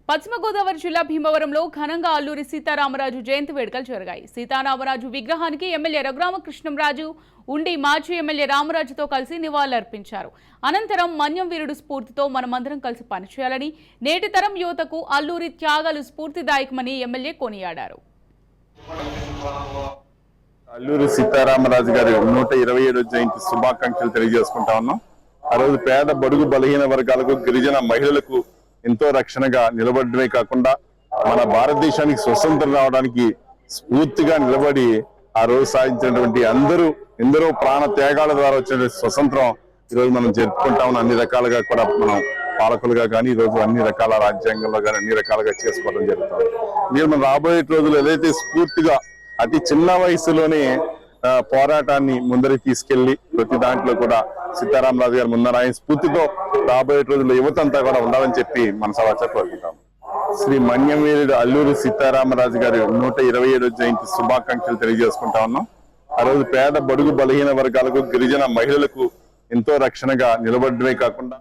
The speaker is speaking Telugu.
పశ్చిమ గోదావరి జిల్లా భీమవరంలో ఘనంగా అల్లూరి సీతారామరాజు జయంతి వేడుకలు జరిగాయి. సీతారామరాజు విగ్రహానికి ఎమ్మెల్యే రఘురామకృష్ణంరాజు ఉండి మాజీ ఎమ్మెల్యే రామరాజుతో కలిసి నివాళులర్పించారు. అనంతరం మన్యం వీరుడు స్ఫూర్తితో మనమందరం కలిసి పనిచేయాలని, నేటి తరం యువతకు అల్లూరి త్యాగాలు స్ఫూర్తిదాయకమని ఎమ్మెల్యే కొనియాడారు. అల్లూరి సీతారామరాజు గారి 127వ జయంతి శుభాకాంక్షలు తెలియజేసుకుంటా ఉన్నాం. ఆ రోజు పేద బడుగు బలహీన వర్గాలకు, గిరిజన మహిళలకు ఎంతో రక్షణగా నిలబడమే కాకుండా మన భారతదేశానికి స్వతంత్రం రావడానికి స్ఫూర్తిగా నిలబడి ఆ రోజు సాధించినటువంటి ఎందరో ప్రాణ త్యాగాల ద్వారా వచ్చిన స్వతంత్రం ఈరోజు మనం జరుపుకుంటా ఉన్నాం. అన్ని రకాలుగా కూడా మనం పాలకులుగా కానీ ఈరోజు అన్ని రకాల రాజ్యాంగంలో కానీ అన్ని రకాలుగా చేసుకోవడం జరుగుతుంది. మీరు మనం రాబోయే రోజులు ఏదైతే స్ఫూర్తిగా అతి చిన్న వయసులోనే పోరాటాన్ని ముందరికి తీసుకెళ్లి ప్రతి దాంట్లో కూడా సీతారామరాజు గారు ముందర ఆయన స్ఫూర్తితో రాబోయే రోజుల్లో యువత అంతా కూడా ఉండాలని చెప్పి మన సభ కోరుకుంటాం. శ్రీ మన్యం వీరుడు అల్లూరి సీతారామరాజు గారి 127వ జయంతి శుభాకాంక్షలు తెలియజేసుకుంటా ఉన్నాం. ఆ రోజు పేద బడుగు బలహీన వర్గాలకు, గిరిజన మహిళలకు ఎంతో రక్షణగా నిలబడమే కాకుండా